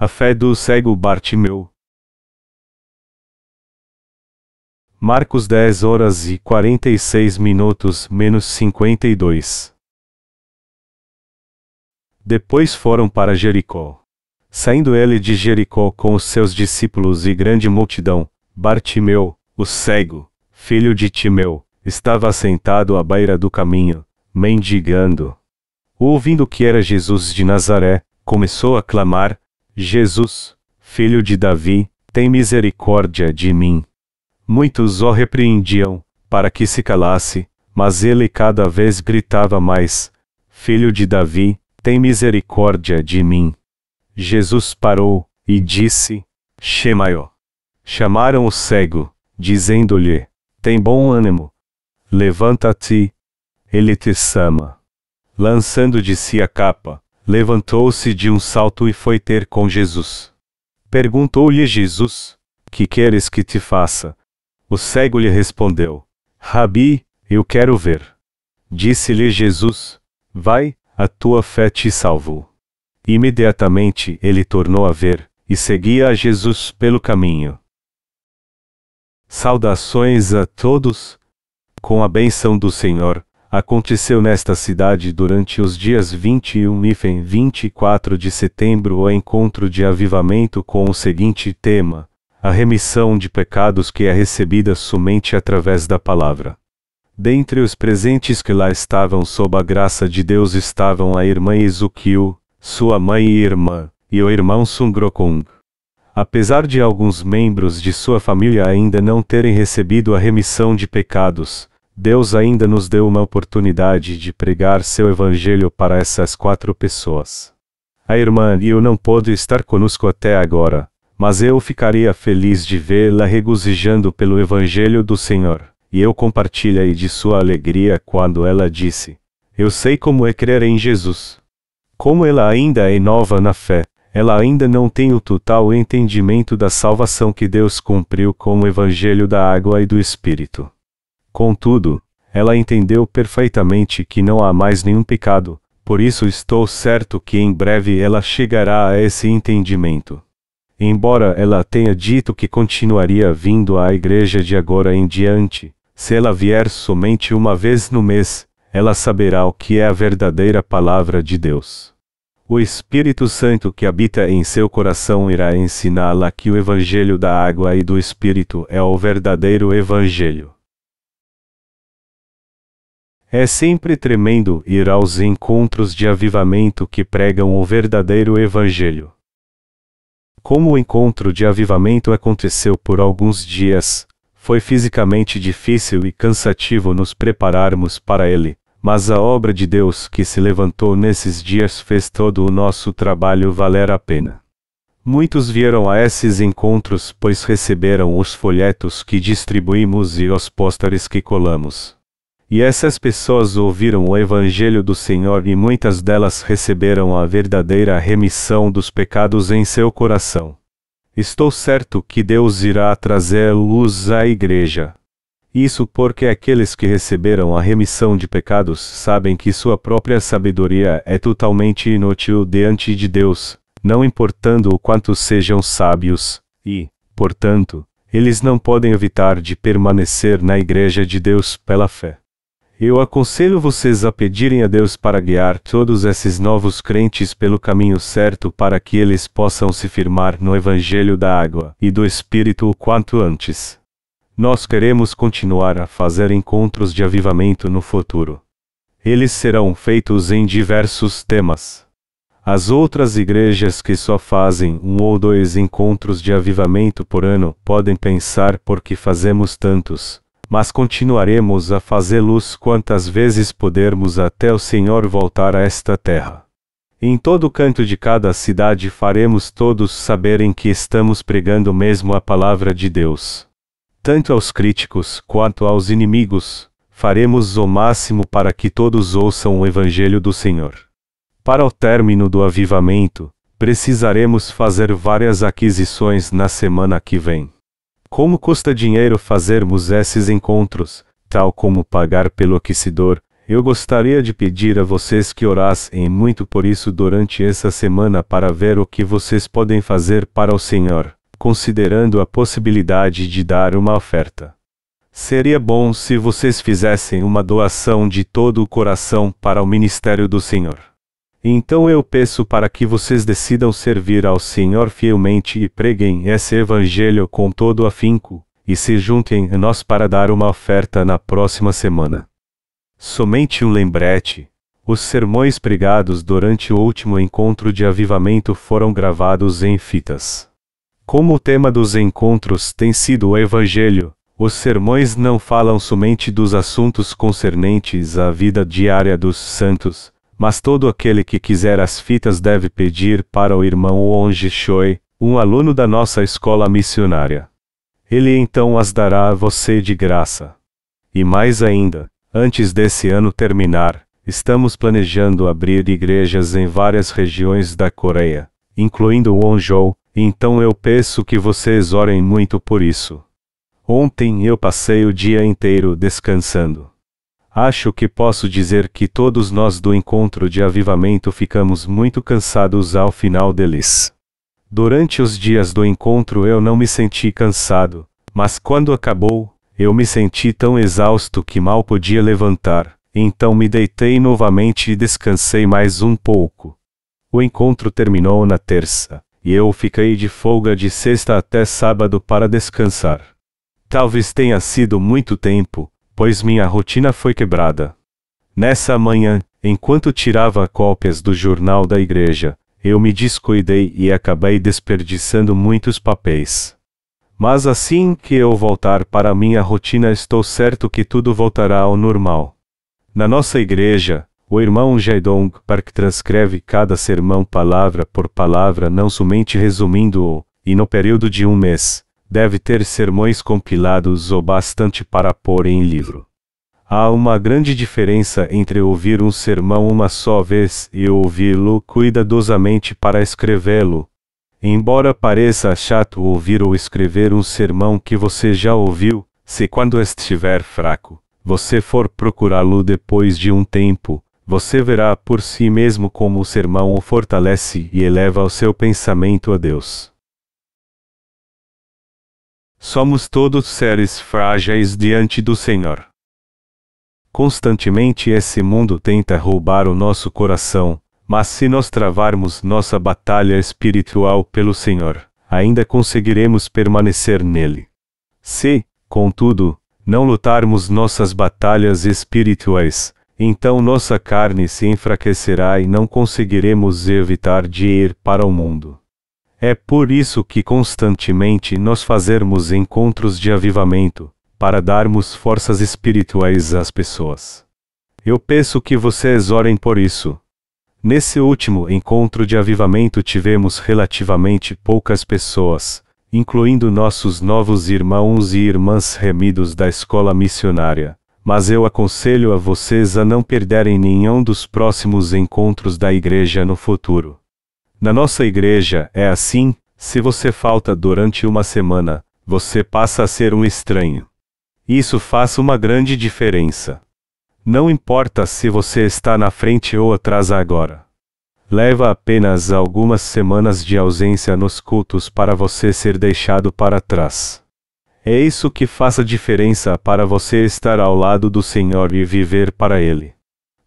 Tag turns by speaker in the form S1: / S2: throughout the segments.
S1: A fé do cego Bartimeu. Marcos 10h46 Depois foram para Jericó. Saindo ele de Jericó com os seus discípulos e grande multidão, Bartimeu, o cego, filho de Timeu, estava assentado à beira do caminho, mendigando. Ouvindo que era Jesus de Nazaré, começou a clamar: Jesus, filho de Davi, tem misericórdia de mim. Muitos o repreendiam, para que se calasse, mas ele cada vez gritava mais: Filho de Davi, tem misericórdia de mim. Jesus parou, e disse: Chama-o. Chamaram o cego, dizendo-lhe: Tem bom ânimo. Levanta-te. Ele te chama. Lançando de si a capa, levantou-se de um salto e foi ter com Jesus. Perguntou-lhe Jesus: Que queres que te faça? O cego lhe respondeu: Rabi, eu quero ver. Disse-lhe Jesus: Vai, a tua fé te salvou. Imediatamente ele tornou a ver, e seguia a Jesus pelo caminho. Saudações a todos. Com a bênção do Senhor, aconteceu nesta cidade durante os dias 21 e 24 de setembro o encontro de avivamento com o seguinte tema: a remissão de pecados que é recebida somente através da palavra. Dentre os presentes que lá estavam sob a graça de Deus estavam a irmã Ezequiel, sua mãe e irmã, e o irmão Sungrokung. Apesar de alguns membros de sua família ainda não terem recebido a remissão de pecados, Deus ainda nos deu uma oportunidade de pregar seu evangelho para essas 4 pessoas. A irmã Liu não pôde estar conosco até agora, mas eu ficaria feliz de vê-la regozijando pelo evangelho do Senhor, e eu compartilhei de sua alegria quando ela disse: Eu sei como é crer em Jesus. Como ela ainda é nova na fé, ela ainda não tem o total entendimento da salvação que Deus cumpriu com o evangelho da água e do Espírito. Contudo, ela entendeu perfeitamente que não há mais nenhum pecado, por isso estou certo que em breve ela chegará a esse entendimento. Embora ela tenha dito que continuaria vindo à igreja de agora em diante, se ela vier somente uma vez no mês, ela saberá o que é a verdadeira palavra de Deus. O Espírito Santo que habita em seu coração irá ensiná-la que o evangelho da água e do Espírito é o verdadeiro evangelho. É sempre tremendo ir aos encontros de avivamento que pregam o verdadeiro evangelho. Como o encontro de avivamento aconteceu por alguns dias, foi fisicamente difícil e cansativo nos prepararmos para ele, mas a obra de Deus que se levantou nesses dias fez todo o nosso trabalho valer a pena. Muitos vieram a esses encontros pois receberam os folhetos que distribuímos e os pôsteres que colamos. E essas pessoas ouviram o Evangelho do Senhor e muitas delas receberam a verdadeira remissão dos pecados em seu coração. Estou certo que Deus irá trazer luz à igreja. Isso porque aqueles que receberam a remissão de pecados sabem que sua própria sabedoria é totalmente inútil diante de Deus, não importando o quanto sejam sábios, e, portanto, eles não podem evitar de permanecer na igreja de Deus pela fé. Eu aconselho vocês a pedirem a Deus para guiar todos esses novos crentes pelo caminho certo para que eles possam se firmar no Evangelho da água e do Espírito o quanto antes. Nós queremos continuar a fazer encontros de avivamento no futuro. Eles serão feitos em diversos temas. As outras igrejas que só fazem 1 ou 2 encontros de avivamento por ano podem pensar por que fazemos tantos. Mas continuaremos a fazê-los quantas vezes pudermos até o Senhor voltar a esta terra. Em todo canto de cada cidade faremos todos saberem que estamos pregando mesmo a palavra de Deus. Tanto aos críticos quanto aos inimigos, faremos o máximo para que todos ouçam o Evangelho do Senhor. Para o término do avivamento, precisaremos fazer várias aquisições na semana que vem. Como custa dinheiro fazermos esses encontros, tal como pagar pelo aquecedor, Eu gostaria de pedir a vocês que orassem muito por isso durante essa semana para ver o que vocês podem fazer para o Senhor, considerando a possibilidade de dar uma oferta. Seria bom se vocês fizessem uma doação de todo o coração para o ministério do Senhor. Então eu peço para que vocês decidam servir ao Senhor fielmente e preguem esse evangelho com todo afinco, e se juntem a nós para dar uma oferta na próxima semana. Somente um lembrete: os sermões pregados durante o último encontro de avivamento foram gravados em fitas. Como o tema dos encontros tem sido o Evangelho, os sermões não falam somente dos assuntos concernentes à vida diária dos santos, mas todo aquele que quiser as fitas deve pedir para o irmão Wonji Choi, um aluno da nossa escola missionária. Ele então as dará a você de graça. E mais ainda, antes desse ano terminar, estamos planejando abrir igrejas em várias regiões da Coreia, incluindo Wonjou, então eu peço que vocês orem muito por isso. Ontem eu passei o dia inteiro descansando. Acho que posso dizer que todos nós do encontro de avivamento ficamos muito cansados ao final deles. Durante os dias do encontro eu não me senti cansado, mas quando acabou, eu me senti tão exausto que mal podia levantar, então me deitei novamente e descansei mais um pouco. O encontro terminou na terça, e eu fiquei de folga de sexta até sábado para descansar. Talvez tenha sido muito tempo, pois minha rotina foi quebrada. Nessa manhã, enquanto tirava cópias do jornal da igreja, eu me descuidei e acabei desperdiçando muitos papéis. Mas assim que eu voltar para a minha rotina, estou certo que tudo voltará ao normal. Na nossa igreja, o irmão Jaedong Park transcreve cada sermão palavra por palavra, não somente resumindo-o, e no período de um mês, deve ter sermões compilados o bastante para pôr em livro. Há uma grande diferença entre ouvir um sermão uma só vez e ouvi-lo cuidadosamente para escrevê-lo. Embora pareça chato ouvir ou escrever um sermão que você já ouviu, se quando estiver fraco, você for procurá-lo depois de um tempo, você verá por si mesmo como o sermão o fortalece e eleva o seu pensamento a Deus. Somos todos seres frágeis diante do Senhor. Constantemente esse mundo tenta roubar o nosso coração, mas se nós travarmos nossa batalha espiritual pelo Senhor, ainda conseguiremos permanecer nele. Se, contudo, não lutarmos nossas batalhas espirituais, então nossa carne se enfraquecerá e não conseguiremos evitar de ir para o mundo. É por isso que constantemente nós fazemos encontros de avivamento, para darmos forças espirituais às pessoas. Eu peço que vocês orem por isso. Nesse último encontro de avivamento tivemos relativamente poucas pessoas, incluindo nossos novos irmãos e irmãs remidos da escola missionária, mas eu aconselho a vocês a não perderem nenhum dos próximos encontros da igreja no futuro. Na nossa igreja é assim: se você falta durante uma semana, você passa a ser um estranho. Isso faz uma grande diferença. Não importa se você está na frente ou atrás agora. Leva apenas algumas semanas de ausência nos cultos para você ser deixado para trás. É isso que faz a diferença para você estar ao lado do Senhor e viver para Ele.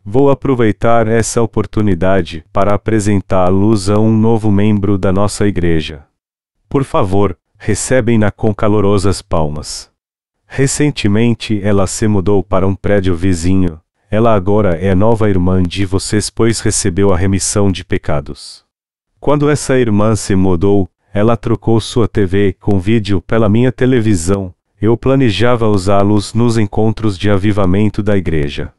S1: Vou aproveitar essa oportunidade para apresentá-los a um novo membro da nossa igreja. Por favor, recebem-na com calorosas palmas. Recentemente ela se mudou para um prédio vizinho. Ela agora é a nova irmã de vocês, pois recebeu a remissão de pecados. Quando essa irmã se mudou, ela trocou sua TV com vídeo pela minha televisão. Eu planejava usá-los nos encontros de avivamento da igreja.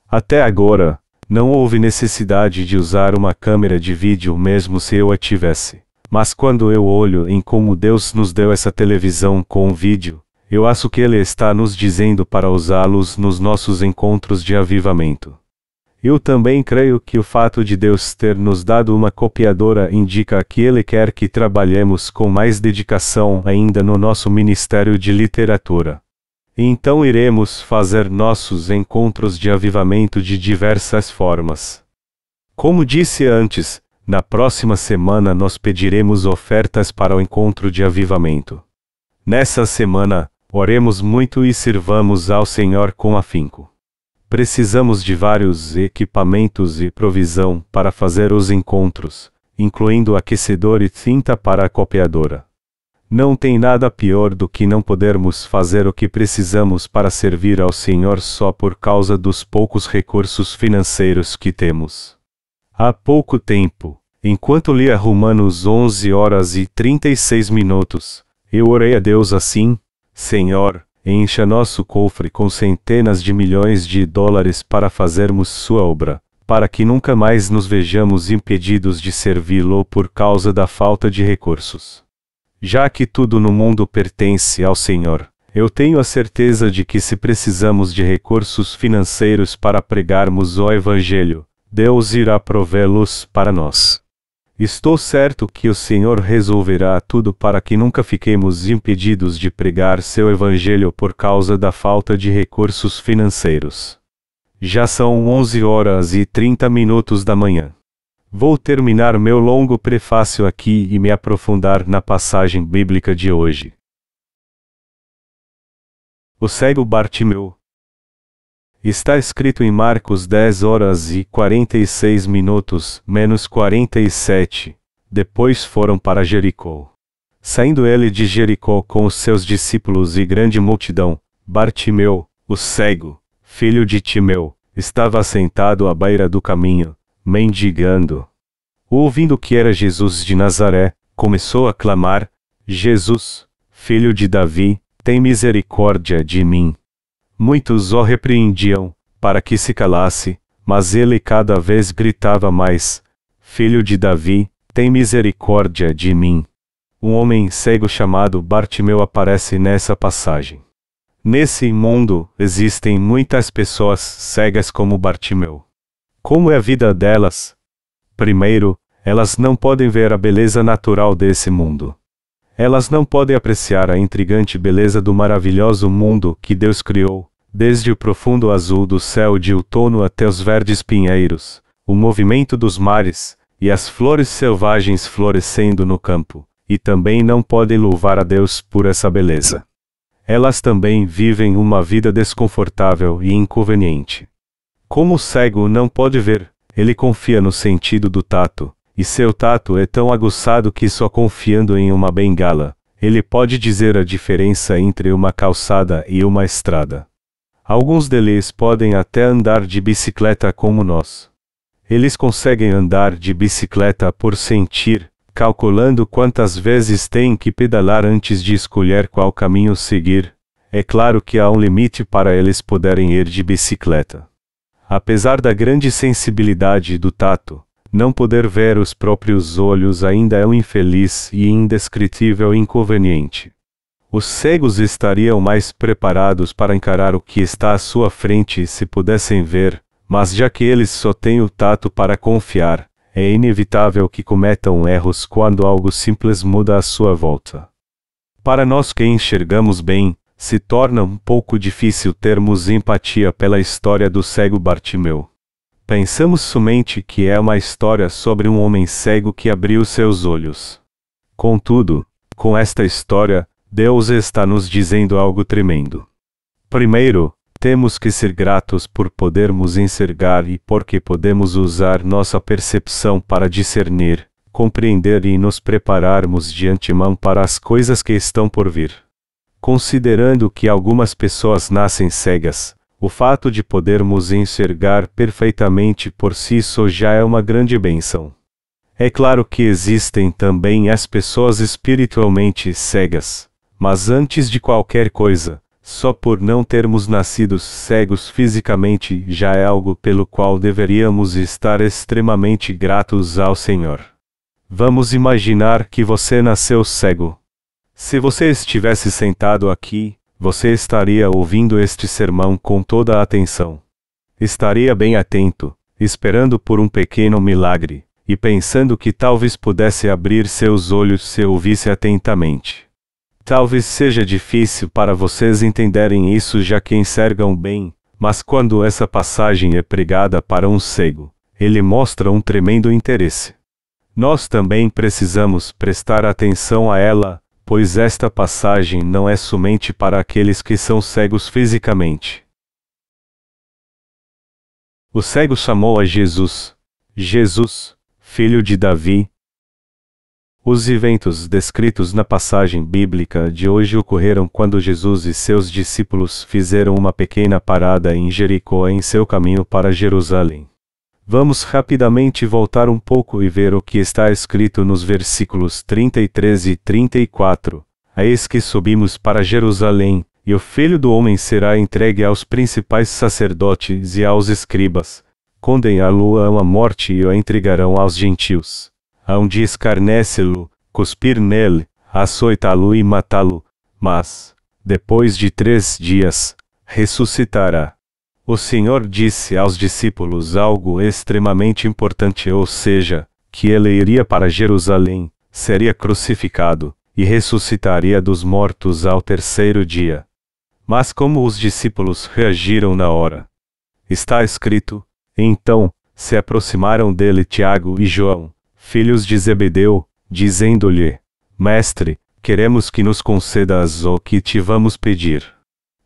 S1: Até agora, não houve necessidade de usar uma câmera de vídeo mesmo se eu a tivesse. Mas quando eu olho em como Deus nos deu essa televisão com vídeo, eu acho que Ele está nos dizendo para usá-los nos nossos encontros de avivamento. Eu também creio que o fato de Deus ter nos dado uma copiadora indica que Ele quer que trabalhemos com mais dedicação ainda no nosso ministério de literatura. Então iremos fazer nossos encontros de avivamento de diversas formas. Como disse antes, na próxima semana nós pediremos ofertas para o encontro de avivamento. Nessa semana, oremos muito e sirvamos ao Senhor com afinco. Precisamos de vários equipamentos e provisão para fazer os encontros, incluindo aquecedor e tinta para a copiadora. Não tem nada pior do que não podermos fazer o que precisamos para servir ao Senhor só por causa dos poucos recursos financeiros que temos. Há pouco tempo, enquanto lia Romanos 11h36, eu orei a Deus assim: Senhor, encha nosso cofre com centenas de milhões de dólares para fazermos sua obra, para que nunca mais nos vejamos impedidos de servi-lo por causa da falta de recursos. Já que tudo no mundo pertence ao Senhor, eu tenho a certeza de que se precisamos de recursos financeiros para pregarmos o Evangelho, Deus irá provê-los para nós. Estou certo que o Senhor resolverá tudo para que nunca fiquemos impedidos de pregar seu Evangelho por causa da falta de recursos financeiros. Já são 11h30 da manhã. Vou terminar meu longo prefácio aqui e me aprofundar na passagem bíblica de hoje. O cego Bartimeu. Está escrito em Marcos 10h46, depois foram para Jericó. Saindo ele de Jericó com os seus discípulos e grande multidão, Bartimeu, o cego, filho de Timeu, estava assentado à beira do caminho, mendigando. Ouvindo que era Jesus de Nazaré, começou a clamar: Jesus, filho de Davi, tem misericórdia de mim. Muitos o repreendiam, para que se calasse, mas ele cada vez gritava mais: Filho de Davi, tem misericórdia de mim. Um homem cego chamado Bartimeu aparece nessa passagem. Nesse mundo, existem muitas pessoas cegas como Bartimeu. Como é a vida delas? Primeiro, elas não podem ver a beleza natural desse mundo. Elas não podem apreciar a intrigante beleza do maravilhoso mundo que Deus criou, desde o profundo azul do céu de outono até os verdes pinheiros, o movimento dos mares, e as flores selvagens florescendo no campo, e também não podem louvar a Deus por essa beleza. Elas também vivem uma vida desconfortável e inconveniente. Como o cego não pode ver, ele confia no sentido do tato, e seu tato é tão aguçado que só confiando em uma bengala, ele pode dizer a diferença entre uma calçada e uma estrada. Alguns deles podem até andar de bicicleta como nós. Eles conseguem andar de bicicleta por sentir, calculando quantas vezes têm que pedalar antes de escolher qual caminho seguir. É claro que há um limite para eles poderem ir de bicicleta. Apesar da grande sensibilidade do tato, não poder ver os próprios olhos ainda é um infeliz e indescritível inconveniente. Os cegos estariam mais preparados para encarar o que está à sua frente se pudessem ver, mas já que eles só têm o tato para confiar, é inevitável que cometam erros quando algo simples muda à sua volta. Para nós que enxergamos bem, se torna um pouco difícil termos empatia pela história do cego Bartimeu. Pensamos somente que é uma história sobre um homem cego que abriu seus olhos. Contudo, com esta história, Deus está nos dizendo algo tremendo. Primeiro, temos que ser gratos por podermos enxergar e porque podemos usar nossa percepção para discernir, compreender e nos prepararmos de antemão para as coisas que estão por vir. Considerando que algumas pessoas nascem cegas, o fato de podermos enxergar perfeitamente por si só já é uma grande bênção. É claro que existem também as pessoas espiritualmente cegas, mas antes de qualquer coisa, só por não termos nascido cegos fisicamente já é algo pelo qual deveríamos estar extremamente gratos ao Senhor. Vamos imaginar que você nasceu cego. Se você estivesse sentado aqui, você estaria ouvindo este sermão com toda a atenção. Estaria bem atento, esperando por um pequeno milagre, e pensando que talvez pudesse abrir seus olhos se ouvisse atentamente. Talvez seja difícil para vocês entenderem isso já que enxergam bem, mas quando essa passagem é pregada para um cego, ele mostra um tremendo interesse. Nós também precisamos prestar atenção a ela, pois esta passagem não é somente para aqueles que são cegos fisicamente. O cego chamou a Jesus: Jesus, filho de Davi. Os eventos descritos na passagem bíblica de hoje ocorreram quando Jesus e seus discípulos fizeram uma pequena parada em Jericó em seu caminho para Jerusalém. Vamos rapidamente voltar um pouco e ver o que está escrito nos versículos 33 e 34. Eis que subimos para Jerusalém, e o Filho do Homem será entregue aos principais sacerdotes e aos escribas. Condená-lo à morte e o entregarão aos gentios. Hão de escarnecê-lo, cuspir nele, açoitá-lo e matá-lo, mas, depois de 3 dias, ressuscitará. O Senhor disse aos discípulos algo extremamente importante, ou seja, que ele iria para Jerusalém, seria crucificado, e ressuscitaria dos mortos ao 3º dia. Mas como os discípulos reagiram na hora? Está escrito: então, se aproximaram dele Tiago e João, filhos de Zebedeu, dizendo-lhe: Mestre, queremos que nos concedas o que te vamos pedir.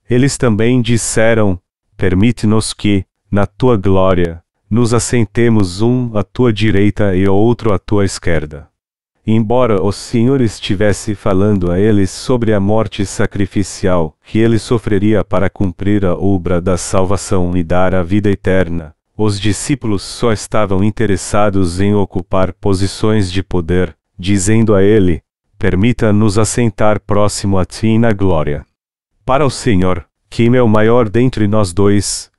S1: Eles também disseram: permite-nos que, na tua glória, nos assentemos um à tua direita e outro à tua esquerda. Embora o Senhor estivesse falando a eles sobre a morte sacrificial que ele sofreria para cumprir a obra da salvação e dar a vida eterna, os discípulos só estavam interessados em ocupar posições de poder, dizendo a ele: permita-nos assentar próximo a ti na glória. Para o Senhor, quem é o maior dentre nós dois?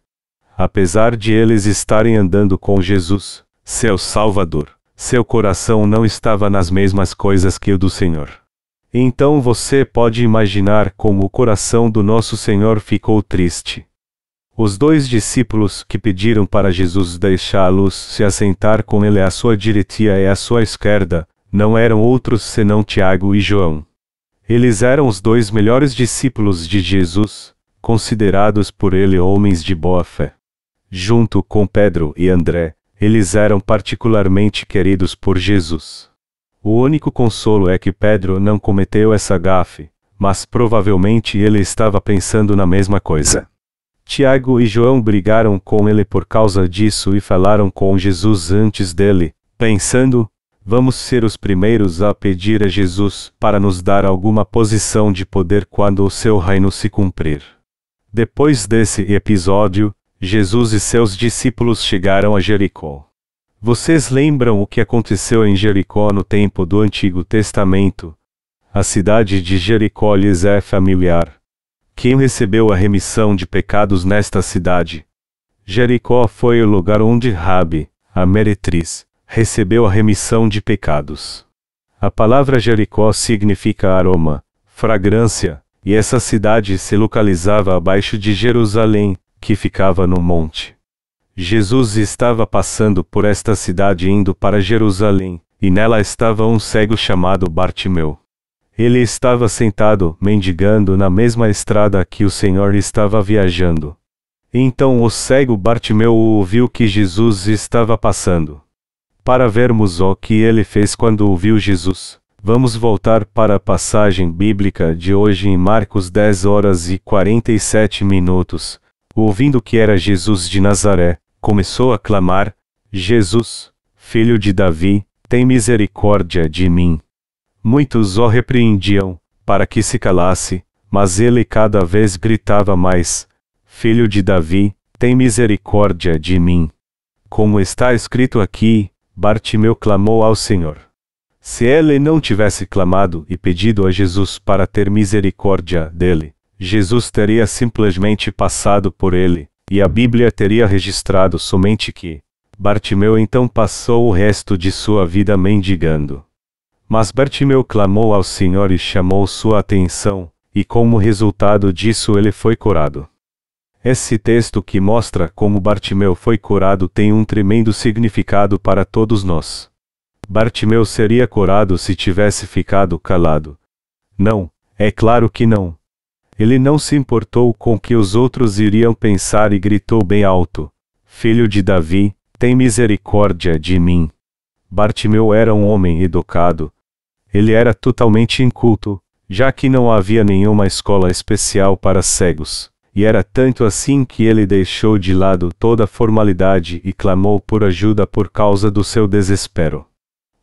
S1: Apesar de eles estarem andando com Jesus, seu Salvador, seu coração não estava nas mesmas coisas que o do Senhor. Então você pode imaginar como o coração do nosso Senhor ficou triste. Os 2 discípulos que pediram para Jesus deixá-los se assentar com ele à sua direita e à sua esquerda, não eram outros senão Tiago e João. Eles eram os 2 melhores discípulos de Jesus, considerados por ele homens de boa fé. Junto com Pedro e André, eles eram particularmente queridos por Jesus. O único consolo é que Pedro não cometeu essa gafe, mas provavelmente ele estava pensando na mesma coisa. Tiago e João brigaram com ele por causa disso e falaram com Jesus antes dele, pensando: vamos ser os primeiros a pedir a Jesus para nos dar alguma posição de poder quando o seu reino se cumprir. Depois desse episódio, Jesus e seus discípulos chegaram a Jericó. Vocês lembram o que aconteceu em Jericó no tempo do Antigo Testamento? A cidade de Jericó lhes é familiar. Quem recebeu a remissão de pecados nesta cidade? Jericó foi o lugar onde Rabi, a meretriz, recebeu a remissão de pecados. A palavra Jericó significa aroma, fragrância, e essa cidade se localizava abaixo de Jerusalém, que ficava no monte. Jesus estava passando por esta cidade indo para Jerusalém, e nela estava um cego chamado Bartimeu. Ele estava sentado, mendigando na mesma estrada que o Senhor estava viajando. Então o cego Bartimeu ouviu que Jesus estava passando. Para vermos o que ele fez quando ouviu Jesus, vamos voltar para a passagem bíblica de hoje em Marcos 10:47. Ouvindo que era Jesus de Nazaré, começou a clamar: Jesus, filho de Davi, tem misericórdia de mim. Muitos o repreendiam, para que se calasse, mas ele cada vez gritava mais: Filho de Davi, tem misericórdia de mim. Como está escrito aqui, Bartimeu clamou ao Senhor. Se ele não tivesse clamado e pedido a Jesus para ter misericórdia dele, Jesus teria simplesmente passado por ele, e a Bíblia teria registrado somente que Bartimeu então passou o resto de sua vida mendigando. Mas Bartimeu clamou ao Senhor e chamou sua atenção, e como resultado disso ele foi curado. Esse texto que mostra como Bartimeu foi curado tem um tremendo significado para todos nós. Bartimeu seria curado se tivesse ficado calado. Não, É claro que não. Ele não se importou com o que os outros iriam pensar e gritou bem alto: Filho de Davi, tem misericórdia de mim. Bartimeu era um homem educado. Ele era totalmente inculto, já que não havia nenhuma escola especial para cegos, e era tanto assim que ele deixou de lado toda a formalidade e clamou por ajuda por causa do seu desespero.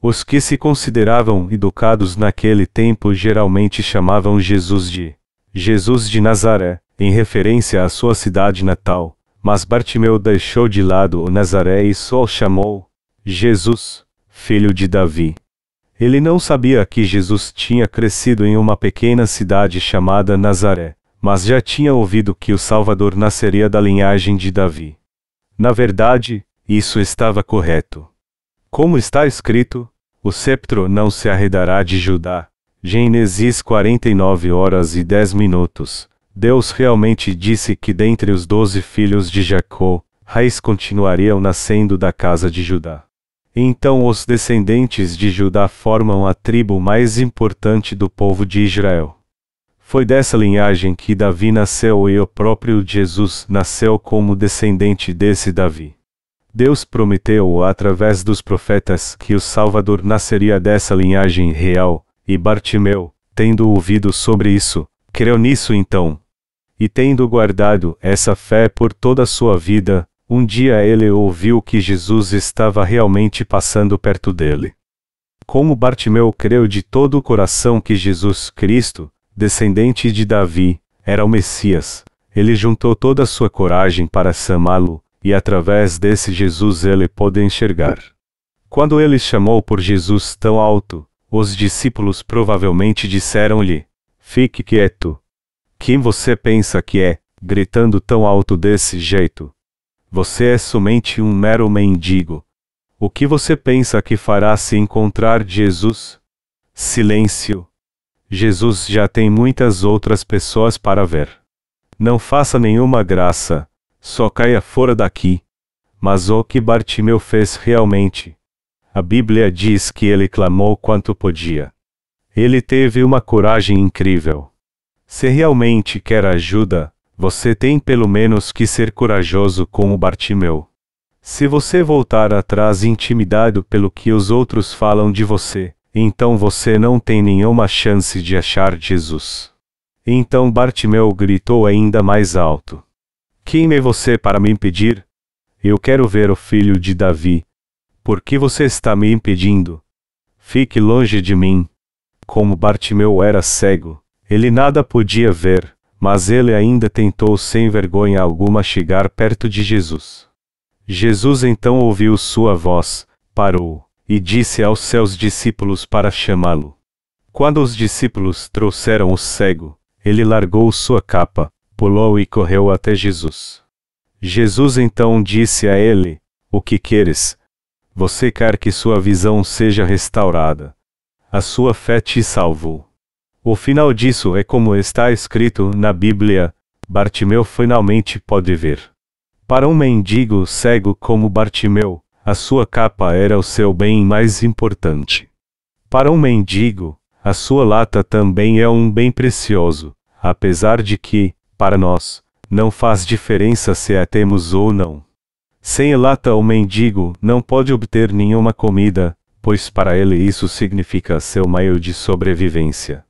S1: Os que se consideravam educados naquele tempo geralmente chamavam Jesus de Nazaré, em referência à sua cidade natal, mas Bartimeu deixou de lado o Nazaré e só o chamou Jesus, filho de Davi. Ele não sabia que Jesus tinha crescido em uma pequena cidade chamada Nazaré, mas já tinha ouvido que o Salvador nasceria da linhagem de Davi. Na verdade, isso estava correto. Como está escrito, o sceptro não se arredará de Judá. Gênesis 49:10. Deus realmente disse que dentre os 12 filhos de Jacó, raiz continuariam nascendo da casa de Judá. Então os descendentes de Judá formam a tribo mais importante do povo de Israel. Foi dessa linhagem que Davi nasceu e o próprio Jesus nasceu como descendente desse Davi. Deus prometeu através dos profetas que o Salvador nasceria dessa linhagem real, e Bartimeu, tendo ouvido sobre isso, creu nisso então. E tendo guardado essa fé por toda a sua vida, um dia ele ouviu que Jesus estava realmente passando perto dele. Como Bartimeu creu de todo o coração que Jesus Cristo, descendente de Davi, era o Messias, ele juntou toda a sua coragem para chamá-lo, e através desse Jesus ele pôde enxergar. Quando ele chamou por Jesus tão alto, os discípulos provavelmente disseram-lhe: Fique quieto. Quem você pensa que é, gritando tão alto desse jeito? Você é somente um mero mendigo. O que você pensa que fará se encontrar Jesus? Silêncio. Jesus já tem muitas outras pessoas para ver. Não faça nenhuma graça, só caia fora daqui. Mas o que Bartimeu fez realmente? A Bíblia diz que ele clamou quanto podia. Ele teve uma coragem incrível. Se realmente quer ajuda, você tem pelo menos que ser corajoso como Bartimeu. Se você voltar atrás intimidado pelo que os outros falam de você, então você não tem nenhuma chance de achar Jesus. Então Bartimeu gritou ainda mais alto: Quem é você para me impedir? Eu quero ver o filho de Davi. Por que você está me impedindo? Fique longe de mim. Como Bartimeu era cego, ele nada podia ver, mas ele ainda tentou sem vergonha alguma chegar perto de Jesus. Jesus então ouviu sua voz, parou, e disse aos seus discípulos para chamá-lo. Quando os discípulos trouxeram o cego, ele largou sua capa, pulou e correu até Jesus. Jesus então disse a ele: O que queres? Você quer que sua visão seja restaurada. A sua fé te salvou. O final disso é como está escrito na Bíblia: Bartimeu finalmente pode ver. Para um mendigo cego como Bartimeu, a sua capa era o seu bem mais importante. Para um mendigo, a sua lata também é um bem precioso, apesar de que, para nós, não faz diferença se a temos ou não. Sem a lata o mendigo não pode obter nenhuma comida, pois para ele isso significa seu meio de sobrevivência.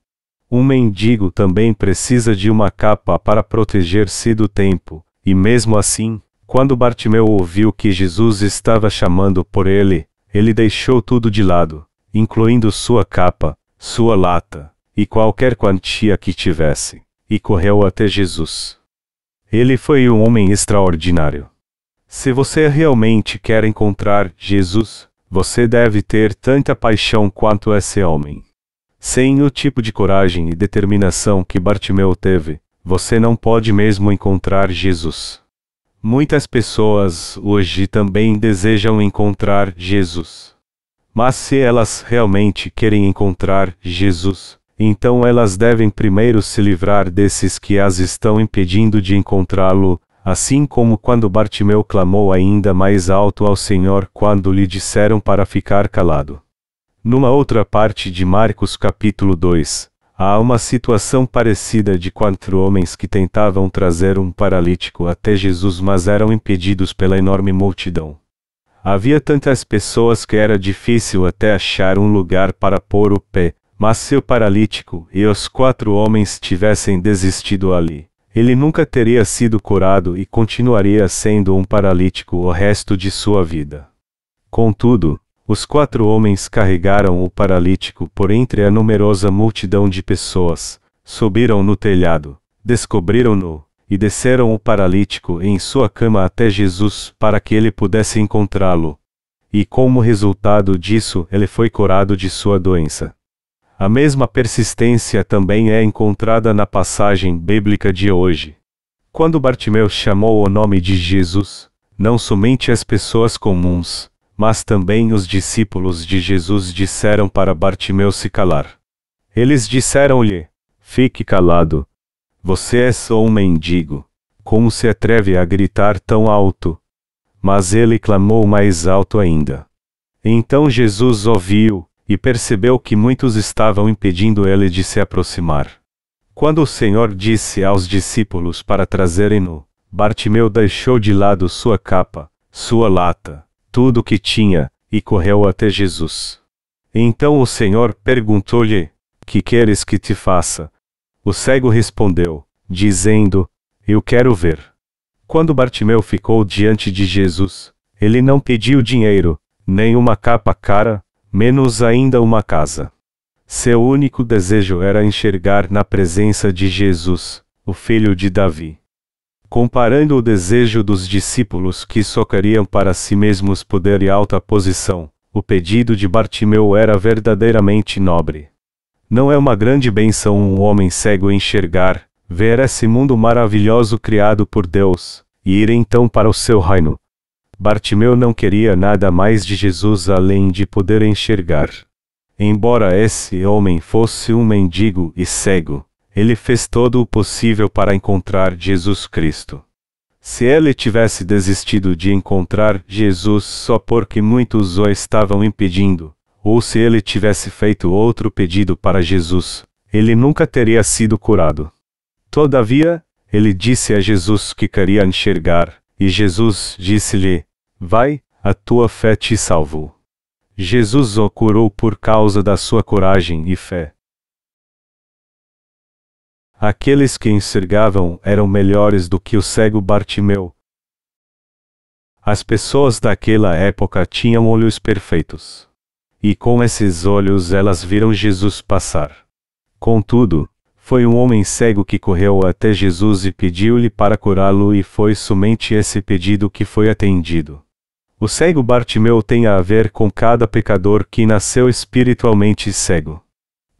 S1: Um mendigo também precisa de uma capa para proteger-se do tempo, e mesmo assim, quando Bartimeu ouviu que Jesus estava chamando por ele, ele deixou tudo de lado, incluindo sua capa, sua lata, e qualquer quantia que tivesse, e correu até Jesus. Ele foi um homem extraordinário. Se você realmente quer encontrar Jesus, você deve ter tanta paixão quanto esse homem. Sem o tipo de coragem e determinação que Bartimeu teve, você não pode mesmo encontrar Jesus. Muitas pessoas hoje também desejam encontrar Jesus. Mas se elas realmente querem encontrar Jesus, então elas devem primeiro se livrar desses que as estão impedindo de encontrá-lo, assim como quando Bartimeu clamou ainda mais alto ao Senhor quando lhe disseram para ficar calado. Numa outra parte de Marcos capítulo 2, Há uma situação parecida de 4 homens que tentavam trazer um paralítico até Jesus, mas eram impedidos pela enorme multidão. Havia tantas pessoas que era difícil até achar um lugar para pôr o pé, mas se o paralítico e os 4 homens tivessem desistido ali, ele nunca teria sido curado e continuaria sendo um paralítico o resto de sua vida. Contudo, os 4 homens carregaram o paralítico por entre a numerosa multidão de pessoas, subiram no telhado, descobriram-no, e desceram o paralítico em sua cama até Jesus para que ele pudesse encontrá-lo. E como resultado disso, ele foi curado de sua doença. A mesma persistência também é encontrada na passagem bíblica de hoje. Quando Bartimeu chamou o nome de Jesus, não somente as pessoas comuns, mas também os discípulos de Jesus disseram para Bartimeu se calar. Eles disseram-lhe: fique calado. Você é só um mendigo. Como se atreve a gritar tão alto? Mas ele clamou mais alto ainda. Então Jesus ouviu, e percebeu que muitos estavam impedindo ele de se aproximar. Quando o Senhor disse aos discípulos para trazerem-no, Bartimeu deixou de lado sua capa, sua lata, tudo o que tinha, e correu até Jesus. Então o Senhor perguntou-lhe: que queres que te faça? O cego respondeu, dizendo: eu quero ver. Quando Bartimeu ficou diante de Jesus, ele não pediu dinheiro, nem uma capa cara, menos ainda uma casa. Seu único desejo era enxergar na presença de Jesus, o filho de Davi. Comparando o desejo dos discípulos que só queriam para si mesmos poder e alta posição, o pedido de Bartimeu era verdadeiramente nobre. Não é uma grande bênção um homem cego enxergar, ver esse mundo maravilhoso criado por Deus, e ir então para o seu reino? Bartimeu não queria nada mais de Jesus além de poder enxergar. Embora esse homem fosse um mendigo e cego, ele fez todo o possível para encontrar Jesus Cristo. Se ele tivesse desistido de encontrar Jesus só porque muitos o estavam impedindo, ou se ele tivesse feito outro pedido para Jesus, ele nunca teria sido curado. Todavia, ele disse a Jesus que queria enxergar, e Jesus disse-lhe: vai, a tua fé te salvou. Jesus o curou por causa da sua coragem e fé. Aqueles que enxergavam eram melhores do que o cego Bartimeu. As pessoas daquela época tinham olhos perfeitos. E com esses olhos elas viram Jesus passar. Contudo, foi um homem cego que correu até Jesus e pediu-lhe para curá-lo, e foi somente esse pedido que foi atendido. O cego Bartimeu tem a ver com cada pecador que nasceu espiritualmente cego.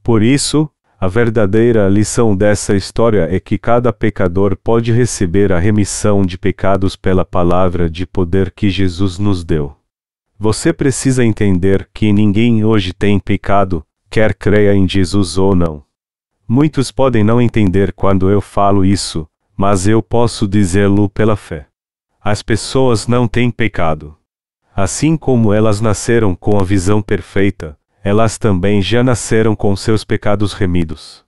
S1: Por isso, a verdadeira lição dessa história é que cada pecador pode receber a remissão de pecados pela palavra de poder que Jesus nos deu. Você precisa entender que ninguém hoje tem pecado, quer creia em Jesus ou não. Muitos podem não entender quando eu falo isso, mas eu posso dizê-lo pela fé. As pessoas não têm pecado. Assim como elas nasceram com a visão perfeita, elas também já nasceram com seus pecados remidos.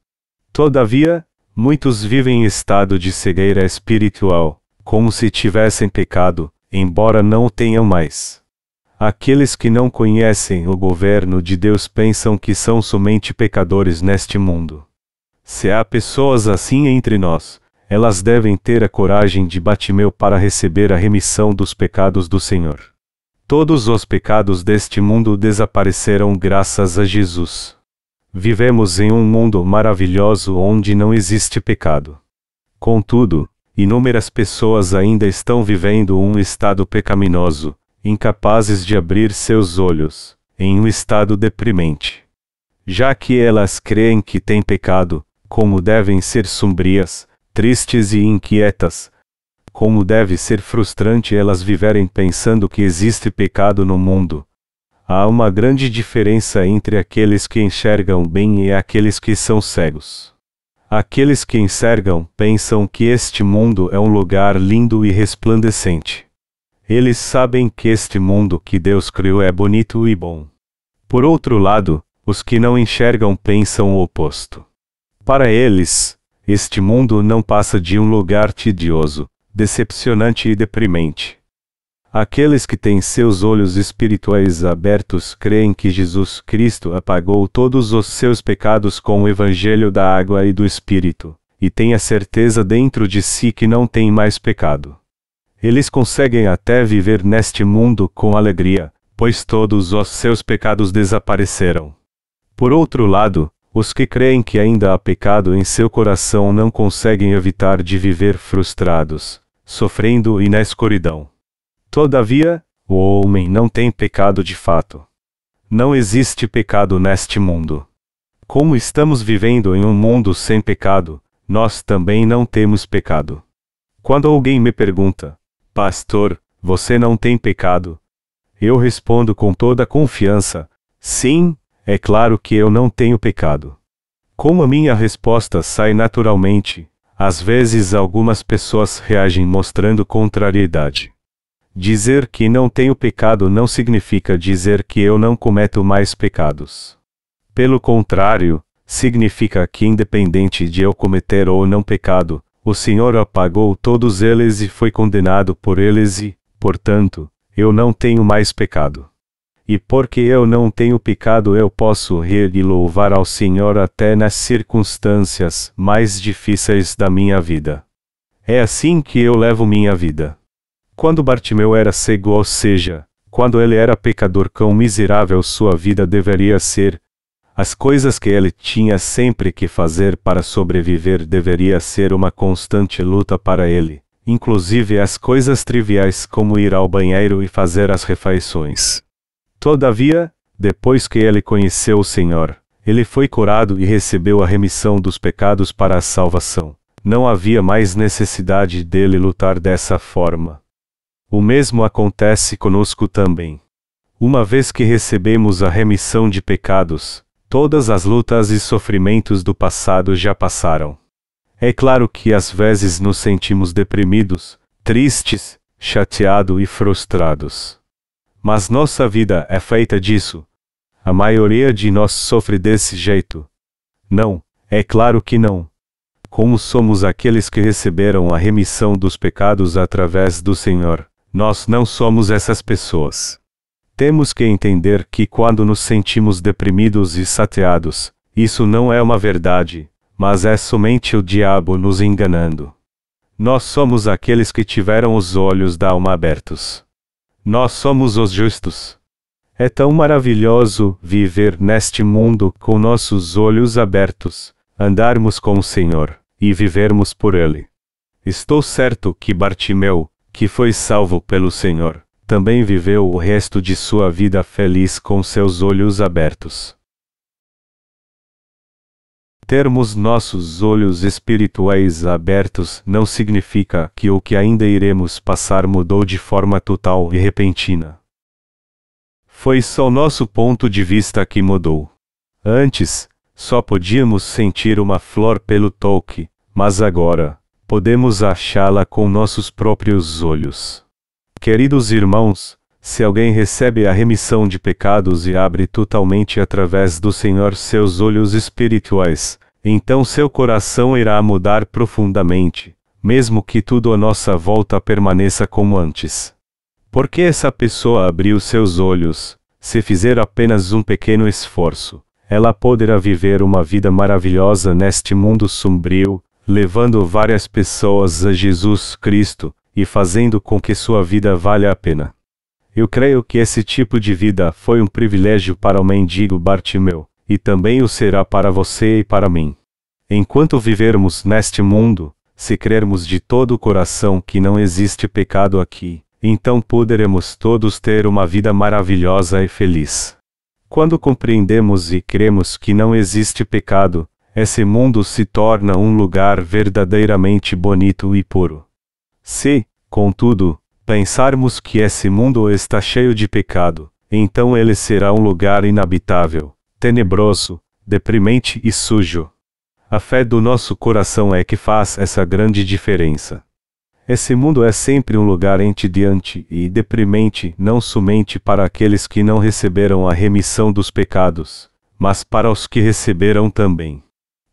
S1: Todavia, muitos vivem em estado de cegueira espiritual, como se tivessem pecado, embora não o tenham mais. Aqueles que não conhecem o governo de Deus pensam que são somente pecadores neste mundo. Se há pessoas assim entre nós, elas devem ter a coragem de Bartimeu para receber a remissão dos pecados do Senhor. Todos os pecados deste mundo desapareceram graças a Jesus. Vivemos em um mundo maravilhoso onde não existe pecado. Contudo, inúmeras pessoas ainda estão vivendo um estado pecaminoso, incapazes de abrir seus olhos, em um estado deprimente. Já que elas creem que têm pecado, como devem ser sombrias, tristes e inquietas, como deve ser frustrante elas viverem pensando que existe pecado no mundo. Há uma grande diferença entre aqueles que enxergam bem e aqueles que são cegos. Aqueles que enxergam pensam que este mundo é um lugar lindo e resplandecente. Eles sabem que este mundo que Deus criou é bonito e bom. Por outro lado, os que não enxergam pensam o oposto. Para eles, este mundo não passa de um lugar tedioso, decepcionante e deprimente. Aqueles que têm seus olhos espirituais abertos creem que Jesus Cristo apagou todos os seus pecados com o Evangelho da água e do Espírito, e têm a certeza dentro de si que não tem mais pecado. Eles conseguem até viver neste mundo com alegria, pois todos os seus pecados desapareceram. Por outro lado, os que creem que ainda há pecado em seu coração não conseguem evitar de viver frustrados, sofrendo e na escuridão. Todavia, o homem não tem pecado de fato. Não existe pecado neste mundo. Como estamos vivendo em um mundo sem pecado, nós também não temos pecado. Quando alguém me pergunta, pastor, você não tem pecado? Eu respondo com toda confiança, sim, é claro que eu não tenho pecado. Como a minha resposta sai naturalmente, às vezes algumas pessoas reagem mostrando contrariedade. Dizer que não tenho pecado não significa dizer que eu não cometo mais pecados. Pelo contrário, significa que independente de eu cometer ou não pecado, o Senhor apagou todos eles e foi condenado por eles e, portanto, eu não tenho mais pecado. E porque eu não tenho pecado eu posso rir e louvar ao Senhor até nas circunstâncias mais difíceis da minha vida. É assim que eu levo minha vida. Quando Bartimeu era cego, ou seja, quando ele era pecador quão miserável sua vida deveria ser, as coisas que ele tinha sempre que fazer para sobreviver deveria ser uma constante luta para ele, inclusive as coisas triviais como ir ao banheiro e fazer as refeições. Todavia, depois que ele conheceu o Senhor, ele foi curado e recebeu a remissão dos pecados para a salvação. Não havia mais necessidade dele lutar dessa forma. O mesmo acontece conosco também. Uma vez que recebemos a remissão de pecados, todas as lutas e sofrimentos do passado já passaram. É claro que às vezes nos sentimos deprimidos, tristes, chateados e frustrados. Mas nossa vida é feita disso. A maioria de nós sofre desse jeito. Não, é claro que não. Como somos aqueles que receberam a remissão dos pecados através do Senhor, nós não somos essas pessoas. Temos que entender que quando nos sentimos deprimidos e chateados, isso não é uma verdade, mas é somente o diabo nos enganando. Nós somos aqueles que tiveram os olhos da alma abertos. Nós somos os justos. É tão maravilhoso viver neste mundo com nossos olhos abertos, andarmos com o Senhor, e vivermos por Ele. Estou certo que Bartimeu, que foi salvo pelo Senhor, também viveu o resto de sua vida feliz com seus olhos abertos. Termos nossos olhos espirituais abertos não significa que o que ainda iremos passar mudou de forma total e repentina. Foi só nosso ponto de vista que mudou. Antes, só podíamos sentir uma flor pelo toque, mas agora, podemos achá-la com nossos próprios olhos. Queridos irmãos, se alguém recebe a remissão de pecados e abre totalmente através do Senhor seus olhos espirituais, então seu coração irá mudar profundamente, mesmo que tudo à nossa volta permaneça como antes. Porque essa pessoa abriu seus olhos, se fizer apenas um pequeno esforço, ela poderá viver uma vida maravilhosa neste mundo sombrio, levando várias pessoas a Jesus Cristo, e fazendo com que sua vida valha a pena. Eu creio que esse tipo de vida foi um privilégio para o mendigo Bartimeu, e também o será para você e para mim. Enquanto vivermos neste mundo, se crermos de todo o coração que não existe pecado aqui, então poderemos todos ter uma vida maravilhosa e feliz. Quando compreendemos e cremos que não existe pecado, esse mundo se torna um lugar verdadeiramente bonito e puro. Se, contudo, pensarmos que esse mundo está cheio de pecado, então ele será um lugar inabitável, tenebroso, deprimente e sujo. A fé do nosso coração é que faz essa grande diferença. Esse mundo é sempre um lugar entediante e deprimente não somente para aqueles que não receberam a remissão dos pecados, mas para os que receberam também.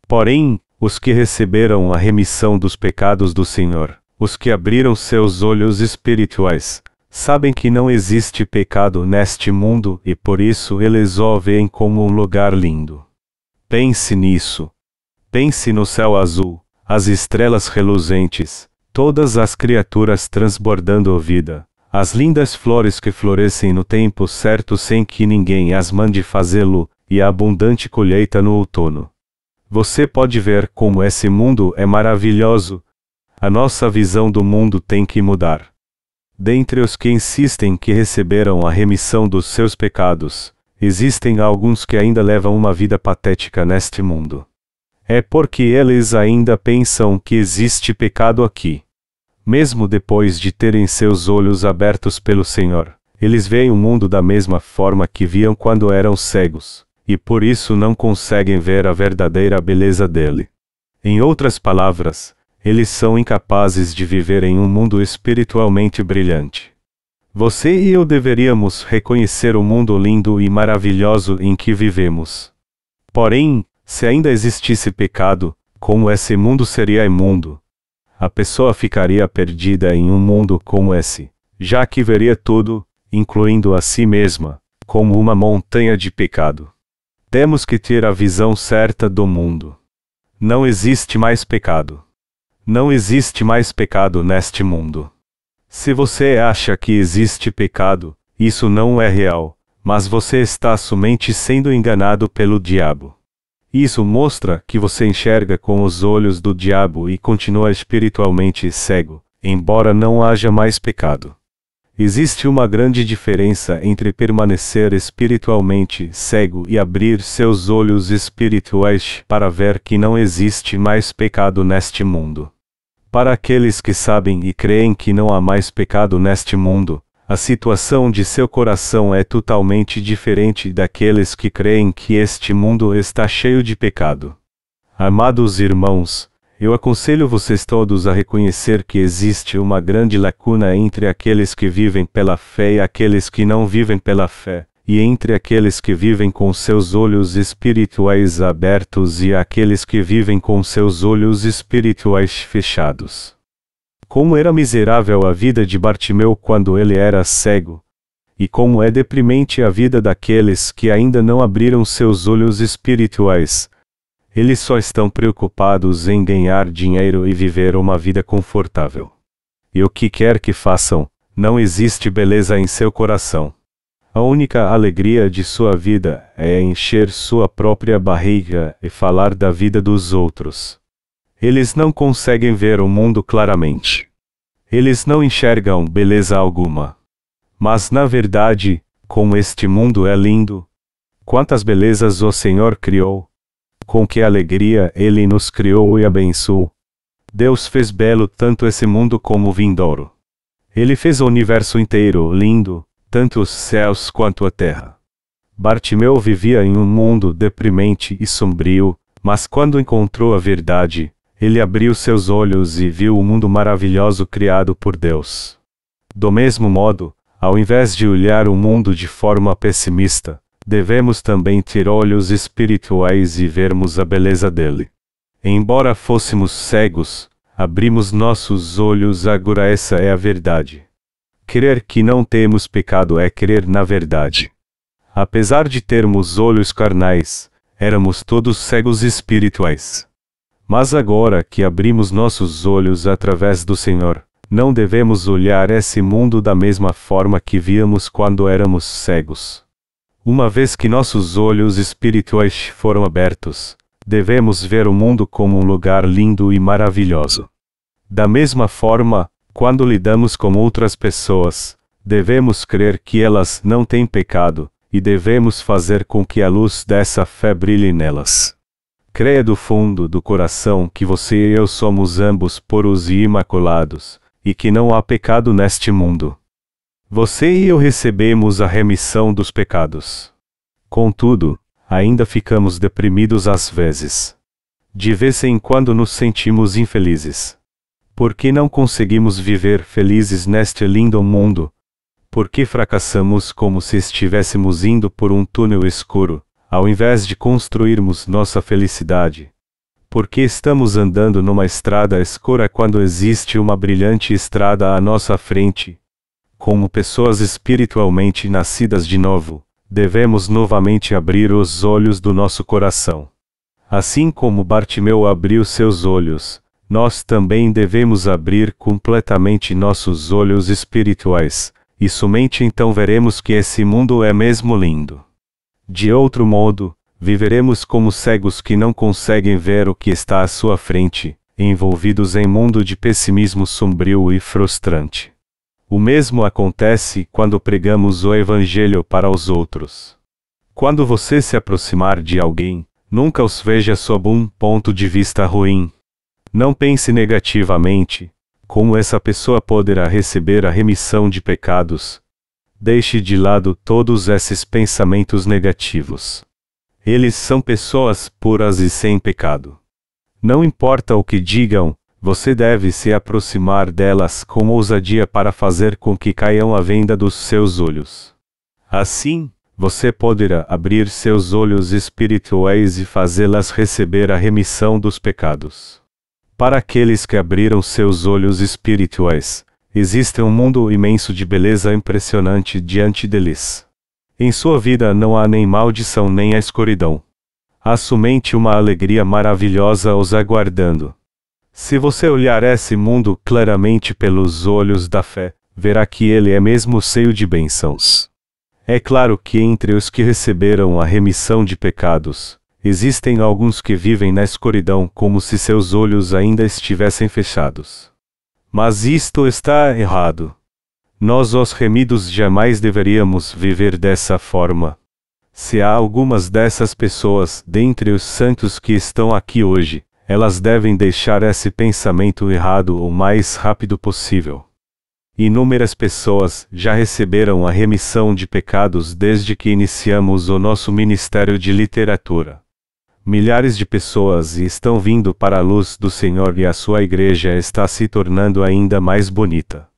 S1: Porém, Os que receberam a remissão dos pecados do Senhor, os que abriram seus olhos espirituais, sabem que não existe pecado neste mundo e por isso eles o veem como um lugar lindo. Pense nisso. Pense no céu azul, as estrelas reluzentes, todas as criaturas transbordando vida, as lindas flores que florescem no tempo certo sem que ninguém as mande fazê-lo, e a abundante colheita no outono. Você pode ver como esse mundo é maravilhoso. A nossa visão do mundo tem que mudar. Dentre os que insistem que receberam a remissão dos seus pecados, existem alguns que ainda levam uma vida patética neste mundo. É porque eles ainda pensam que existe pecado aqui. Mesmo depois de terem seus olhos abertos pelo Senhor, eles veem o mundo da mesma forma que viam quando eram cegos, e por isso não conseguem ver a verdadeira beleza dele. Em outras palavras, eles são incapazes de viver em um mundo espiritualmente brilhante. Você e eu deveríamos reconhecer o mundo lindo e maravilhoso em que vivemos. Porém, se ainda existisse pecado, como esse mundo seria imundo? A pessoa ficaria perdida em um mundo como esse, já que veria tudo, incluindo a si mesma, como uma montanha de pecado. Temos que ter a visão certa do mundo. Não existe mais pecado. Não existe mais pecado neste mundo. Se você acha que existe pecado, isso não é real, mas você está somente sendo enganado pelo diabo. Isso mostra que você enxerga com os olhos do diabo e continua espiritualmente cego, embora não haja mais pecado. Existe uma grande diferença entre permanecer espiritualmente cego e abrir seus olhos espirituais para ver que não existe mais pecado neste mundo. Para aqueles que sabem e creem que não há mais pecado neste mundo, a situação de seu coração é totalmente diferente daqueles que creem que este mundo está cheio de pecado. Amados irmãos, eu aconselho vocês todos a reconhecer que existe uma grande lacuna entre aqueles que vivem pela fé e aqueles que não vivem pela fé, e entre aqueles que vivem com seus olhos espirituais abertos e aqueles que vivem com seus olhos espirituais fechados. Como era miserável a vida de Bartimeu quando ele era cego, e como é deprimente a vida daqueles que ainda não abriram seus olhos espirituais. Eles só estão preocupados em ganhar dinheiro e viver uma vida confortável. E o que quer que façam, não existe beleza em seu coração. A única alegria de sua vida é encher sua própria barriga e falar da vida dos outros. Eles não conseguem ver o mundo claramente. Eles não enxergam beleza alguma. Mas na verdade, como este mundo é lindo! Quantas belezas o Senhor criou! Com que alegria Ele nos criou e abençoou! Deus fez belo tanto esse mundo como o vindouro. Ele fez o universo inteiro lindo, tanto os céus quanto a terra. Bartimeu vivia em um mundo deprimente e sombrio, mas quando encontrou a verdade, ele abriu seus olhos e viu o mundo maravilhoso criado por Deus. Do mesmo modo, ao invés de olhar o mundo de forma pessimista, devemos também ter olhos espirituais e vermos a beleza dele. Embora fôssemos cegos, abrimos nossos olhos agora. Essa é a verdade. Crer que não temos pecado é crer na verdade. Apesar de termos olhos carnais, éramos todos cegos espirituais. Mas agora que abrimos nossos olhos através do Senhor, não devemos olhar esse mundo da mesma forma que víamos quando éramos cegos. Uma vez que nossos olhos espirituais foram abertos, devemos ver o mundo como um lugar lindo e maravilhoso. Da mesma forma, quando lidamos com outras pessoas, devemos crer que elas não têm pecado, e devemos fazer com que a luz dessa fé brilhe nelas. Creia do fundo do coração que você e eu somos ambos puros e imaculados, e que não há pecado neste mundo. Você e eu recebemos a remissão dos pecados. Contudo, ainda ficamos deprimidos às vezes. De vez em quando nos sentimos infelizes. Por que não conseguimos viver felizes neste lindo mundo? Por que fracassamos como se estivéssemos indo por um túnel escuro, ao invés de construirmos nossa felicidade? Porque estamos andando numa estrada escura quando existe uma brilhante estrada à nossa frente. Como pessoas espiritualmente nascidas de novo, devemos novamente abrir os olhos do nosso coração. Assim como Bartimeu abriu seus olhos, nós também devemos abrir completamente nossos olhos espirituais, e somente então veremos que esse mundo é mesmo lindo. De outro modo, viveremos como cegos que não conseguem ver o que está à sua frente, envolvidos em mundo de pessimismo sombrio e frustrante. O mesmo acontece quando pregamos o Evangelho para os outros. Quando você se aproximar de alguém, nunca os veja sob um ponto de vista ruim. Não pense negativamente, como essa pessoa poderá receber a remissão de pecados. Deixe de lado todos esses pensamentos negativos. Eles são pessoas puras e sem pecado. Não importa o que digam, você deve se aproximar delas com ousadia para fazer com que caiam à venda dos seus olhos. Assim, você poderá abrir seus olhos espirituais e fazê-las receber a remissão dos pecados. Para aqueles que abriram seus olhos espirituais, existe um mundo imenso de beleza impressionante diante deles. Em sua vida não há nem maldição nem a escuridão. Há somente uma alegria maravilhosa os aguardando. Se você olhar esse mundo claramente pelos olhos da fé, verá que ele é mesmo cheio de bênçãos. É claro que entre os que receberam a remissão de pecados, existem alguns que vivem na escuridão como se seus olhos ainda estivessem fechados. Mas isto está errado. Nós, os remidos, jamais deveríamos viver dessa forma. Se há algumas dessas pessoas dentre os santos que estão aqui hoje, elas devem deixar esse pensamento errado o mais rápido possível. Inúmeras pessoas já receberam a remissão de pecados desde que iniciamos o nosso ministério de literatura. Milhares de pessoas estão vindo para a luz do Senhor e a sua igreja está se tornando ainda mais bonita.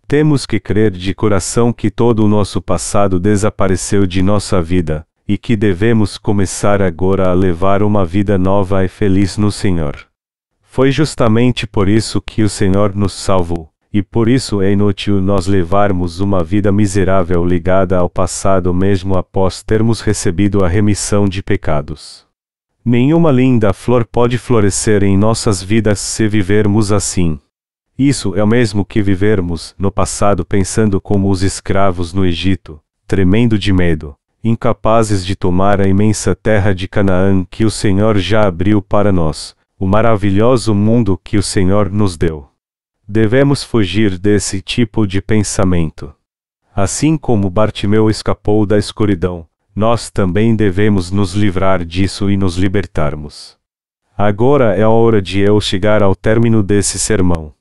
S1: Temos que crer de coração que todo o nosso passado desapareceu de nossa vida, e que devemos começar agora a levar uma vida nova e feliz no Senhor. Foi justamente por isso que o Senhor nos salvou, e por isso é inútil nós levarmos uma vida miserável ligada ao passado mesmo após termos recebido a remissão de pecados. Nenhuma linda flor pode florescer em nossas vidas se vivermos assim. Isso é o mesmo que vivermos no passado pensando como os escravos no Egito, tremendo de medo, incapazes de tomar a imensa terra de Canaã que o Senhor já abriu para nós, o maravilhoso mundo que o Senhor nos deu. Devemos fugir desse tipo de pensamento. Assim como Bartimeu escapou da escuridão, nós também devemos nos livrar disso e nos libertarmos. Agora é a hora de eu chegar ao término desse sermão.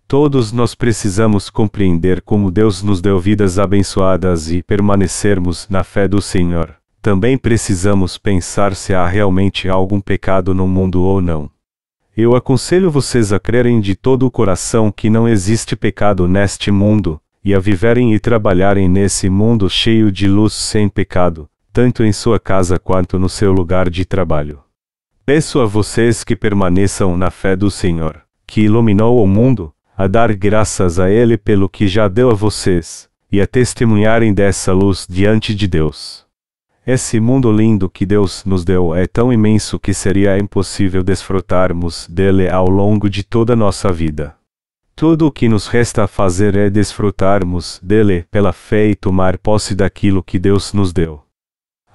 S1: Todos nós precisamos compreender como Deus nos deu vidas abençoadas e permanecermos na fé do Senhor. Também precisamos pensar se há realmente algum pecado no mundo ou não. Eu aconselho vocês a crerem de todo o coração que não existe pecado neste mundo, e a viverem e trabalharem nesse mundo cheio de luz sem pecado, tanto em sua casa quanto no seu lugar de trabalho. Peço a vocês que permaneçam na fé do Senhor, que iluminou o mundo, a dar graças a Ele pelo que já deu a vocês, e a testemunharem dessa luz diante de Deus. Esse mundo lindo que Deus nos deu é tão imenso que seria impossível desfrutarmos dele ao longo de toda a nossa vida. Tudo o que nos resta a fazer é desfrutarmos dele pela fé e tomar posse daquilo que Deus nos deu.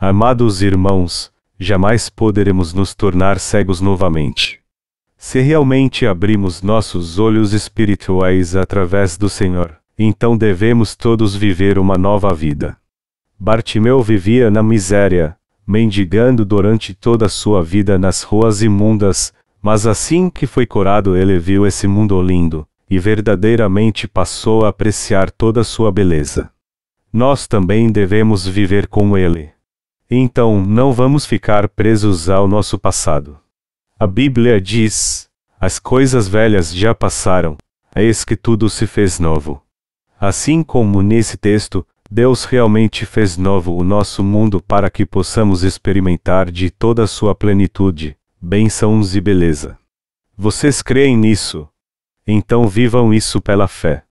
S1: Amados irmãos, jamais poderemos nos tornar cegos novamente. Se realmente abrimos nossos olhos espirituais através do Senhor, então devemos todos viver uma nova vida. Bartimeu vivia na miséria, mendigando durante toda a sua vida nas ruas imundas, mas assim que foi curado ele viu esse mundo lindo, e verdadeiramente passou a apreciar toda a sua beleza. Nós também devemos viver como ele. Então não vamos ficar presos ao nosso passado. A Bíblia diz: as coisas velhas já passaram, eis que tudo se fez novo. Assim como nesse texto, Deus realmente fez novo o nosso mundo para que possamos experimentar de toda a sua plenitude, bênçãos e beleza. Vocês creem nisso? Então vivam isso pela fé.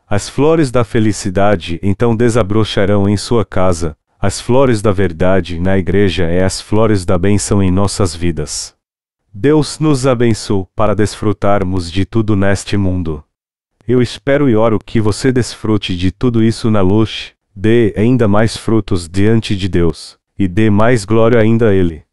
S1: As flores da felicidade então desabrocharão em sua casa, as flores da verdade na igreja e as flores da bênção em nossas vidas. Deus nos abençoe para desfrutarmos de tudo neste mundo. Eu espero e oro que você desfrute de tudo isso na luz, dê ainda mais frutos diante de Deus, e dê mais glória ainda a Ele.